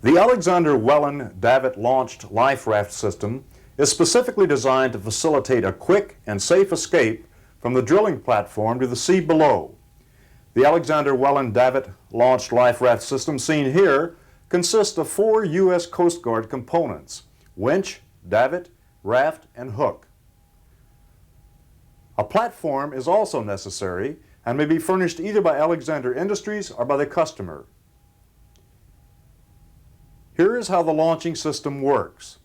The Alexander Wellen Davitt-launched Liferaft system is specifically designed to facilitate a quick and safe escape from the drilling platform to the sea below. The Alexander Wellen Davitt-launched Liferaft system seen here consists of 4 U.S. Coast Guard components: winch, davit, raft, and hook. A platform is also necessary and may be furnished either by Alexander Industries or by the customer. Here is how the launching system works.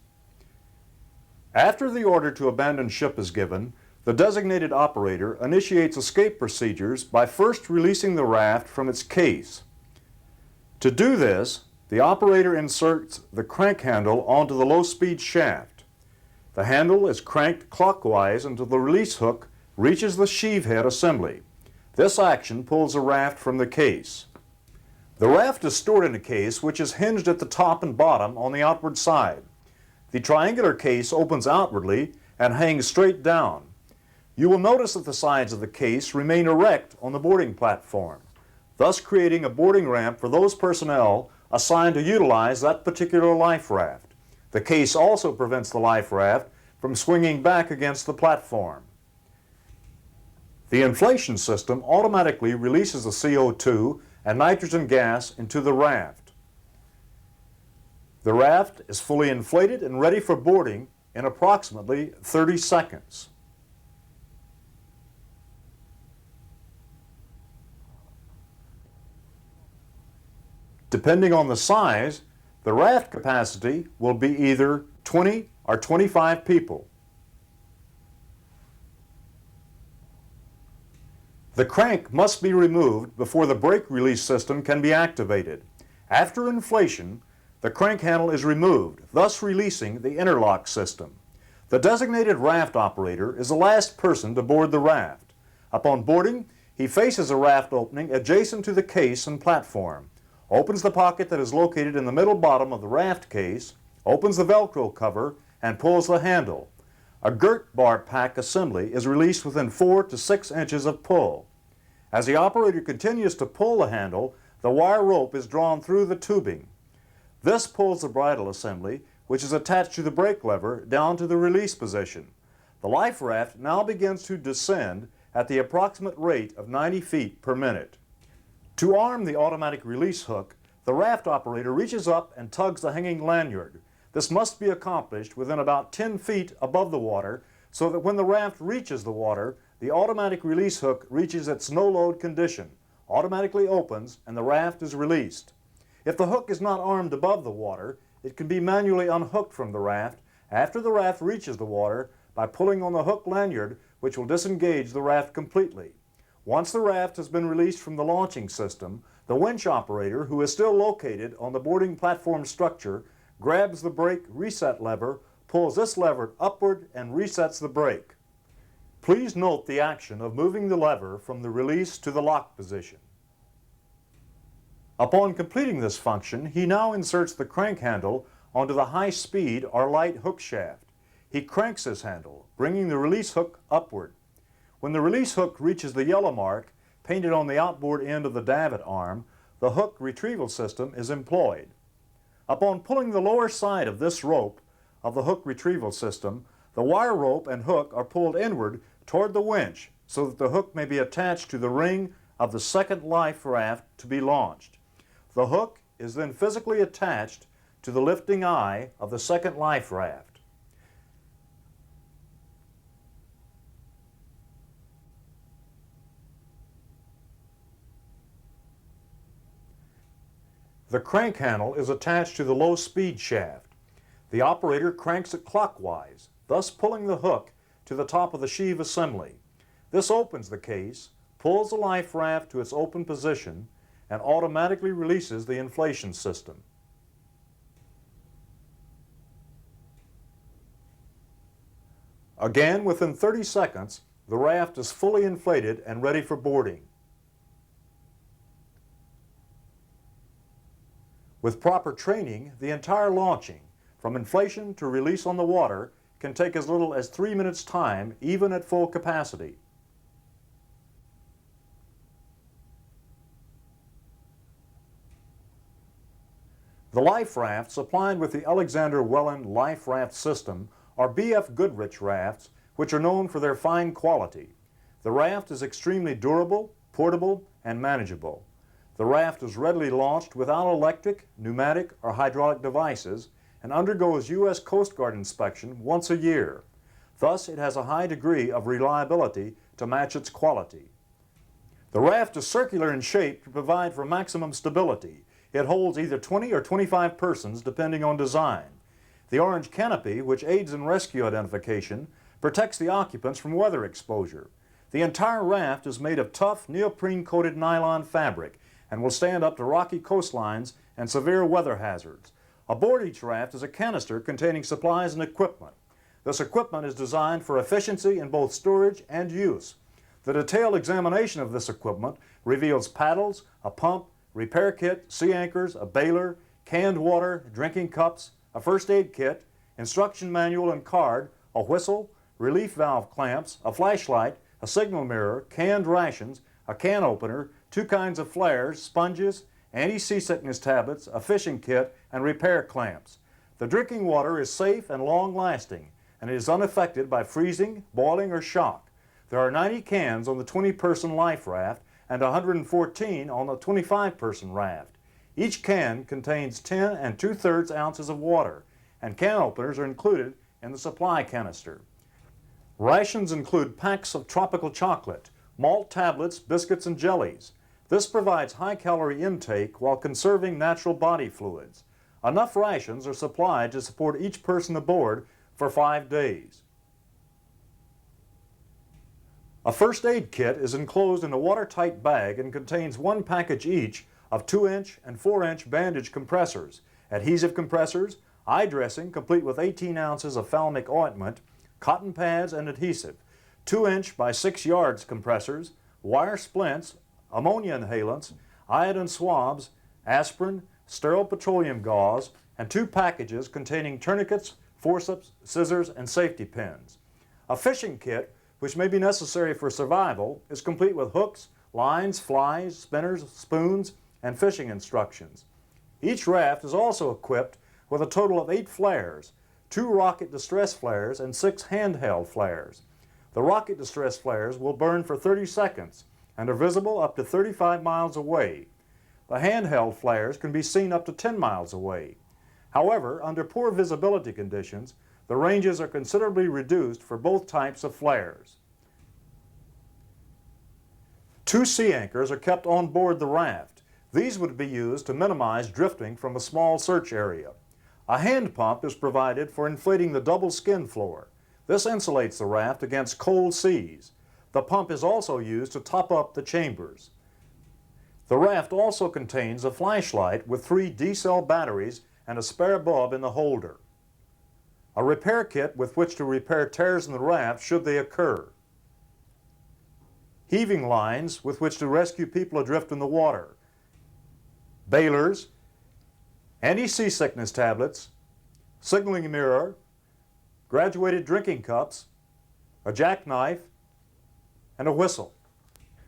After the order to abandon ship is given, the designated operator initiates escape procedures by first releasing the raft from its case. To do this, the operator inserts the crank handle onto the low-speed shaft. The handle is cranked clockwise until the release hook reaches the sheave head assembly. This action pulls the raft from the case. The raft is stored in a case which is hinged at the top and bottom on the outward side. The triangular case opens outwardly and hangs straight down. You will notice that the sides of the case remain erect on the boarding platform, thus creating a boarding ramp for those personnel assigned to utilize that particular life raft. The case also prevents the life raft from swinging back against the platform. The inflation system automatically releases the CO2 and nitrogen gas into the raft. The raft is fully inflated and ready for boarding in approximately 30 seconds. Depending on the size, the raft capacity will be either 20 or 25 people. The crank must be removed before the brake release system can be activated. After inflation, the crank handle is removed, thus releasing the interlock system. The designated raft operator is the last person to board the raft. Upon boarding, he faces a raft opening adjacent to the case and platform, opens the pocket that is located in the middle bottom of the raft case, opens the Velcro cover, and pulls the handle. A girt bar pack assembly is released within 4 to 6 inches of pull. As the operator continues to pull the handle, the wire rope is drawn through the tubing. This pulls the bridle assembly, which is attached to the brake lever, down to the release position. The life raft now begins to descend at the approximate rate of 90 feet per minute. To arm the automatic release hook, the raft operator reaches up and tugs the hanging lanyard. This must be accomplished within about 10 feet above the water, so that when the raft reaches the water, the automatic release hook reaches its no-load condition, automatically opens, and the raft is released. If the hook is not armed above the water, it can be manually unhooked from the raft after the raft reaches the water by pulling on the hook lanyard, which will disengage the raft completely. Once the raft has been released from the launching system, the winch operator, who is still located on the boarding platform structure, grabs the brake reset lever, pulls this lever upward, and resets the brake. Please note the action of moving the lever from the release to the lock position. Upon completing this function, he now inserts the crank handle onto the high-speed or light hook shaft. He cranks his handle, bringing the release hook upward. When the release hook reaches the yellow mark painted on the outboard end of the davit arm, the hook retrieval system is employed. Upon pulling the lower side of this rope of the hook retrieval system, the wire rope and hook are pulled inward toward the winch so that the hook may be attached to the ring of the second life raft to be launched. The hook is then physically attached to the lifting eye of the second life raft. The crank handle is attached to the low-speed shaft. The operator cranks it clockwise, thus pulling the hook to the top of the sheave assembly. This opens the case, pulls the life raft to its open position, and automatically releases the inflation system. Again, within 30 seconds, the raft is fully inflated and ready for boarding. With proper training, the entire launching, from inflation to release on the water, can take as little as 3 minutes' time, even at full capacity. The life rafts supplied with the Alexander Welland Liferaft System are B.F. Goodrich rafts, which are known for their fine quality. The raft is extremely durable, portable, and manageable. The raft is readily launched without electric, pneumatic, or hydraulic devices and undergoes U.S. Coast Guard inspection once a year. Thus, it has a high degree of reliability to match its quality. The raft is circular in shape to provide for maximum stability. It holds either 20 or 25 persons depending on design. The orange canopy, which aids in rescue identification, protects the occupants from weather exposure. The entire raft is made of tough neoprene-coated nylon fabric and will stand up to rocky coastlines and severe weather hazards. Aboard each raft is a canister containing supplies and equipment. This equipment is designed for efficiency in both storage and use. The detailed examination of this equipment reveals paddles, a pump, repair kit, sea anchors, a baler, canned water, drinking cups, a first aid kit, instruction manual and card, a whistle, relief valve clamps, a flashlight, a signal mirror, canned rations, a can opener, 2 kinds of flares, sponges, anti-seasickness tablets, a fishing kit, and repair clamps. The drinking water is safe and long-lasting, and it is unaffected by freezing, boiling, or shock. There are 90 cans on the 20-person life raft and 114 on the 25-person raft. Each can contains 10 and 2/3 ounces of water, and can openers are included in the supply canister. Rations include packs of tropical chocolate, malt tablets, biscuits, and jellies. This provides high-calorie intake while conserving natural body fluids. Enough rations are supplied to support each person aboard for 5 days. A first aid kit is enclosed in a watertight bag and contains 1 package each of 2-inch and 4-inch bandage compressors, adhesive compressors, eye dressing complete with 18 ounces of ophthalmic ointment, cotton pads and adhesive, 2-inch by 6 yards compressors, wire splints, ammonia inhalants, iodine swabs, aspirin, sterile petroleum gauze, and 2 packages containing tourniquets, forceps, scissors, and safety pins. A fishing kit, which may be necessary for survival, is complete with hooks, lines, flies, spinners, spoons, and fishing instructions. Each raft is also equipped with a total of 8 flares, 2 rocket distress flares and 6 handheld flares. The rocket distress flares will burn for 30 seconds and are visible up to 35 miles away. The handheld flares can be seen up to 10 miles away. However, under poor visibility conditions, the ranges are considerably reduced for both types of flares. 2 sea anchors are kept on board the raft. These would be used to minimize drifting from a small search area. A hand pump is provided for inflating the double skin floor. This insulates the raft against cold seas. The pump is also used to top up the chambers. The raft also contains a flashlight with 3 D-cell batteries and a spare bulb in the holder. A repair kit with which to repair tears in the raft should they occur. Heaving lines with which to rescue people adrift in the water. Balers, anti-seasickness tablets, signaling mirror, graduated drinking cups, a jackknife, and a whistle.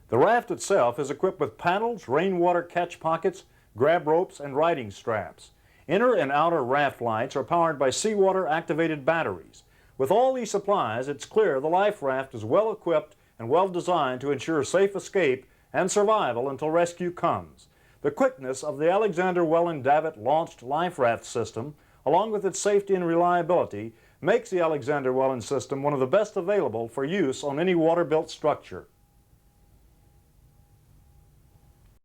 The raft itself is equipped with paddles, rainwater catch pockets, grab ropes, and riding straps. Inner and outer raft lights are powered by seawater-activated batteries. With all these supplies, it's clear the life raft is well equipped and well designed to ensure safe escape and survival until rescue comes. The quickness of the Alexander Welland Davit launched life raft system, along with its safety and reliability, makes the Alexander Welland system one of the best available for use on any water-built structure.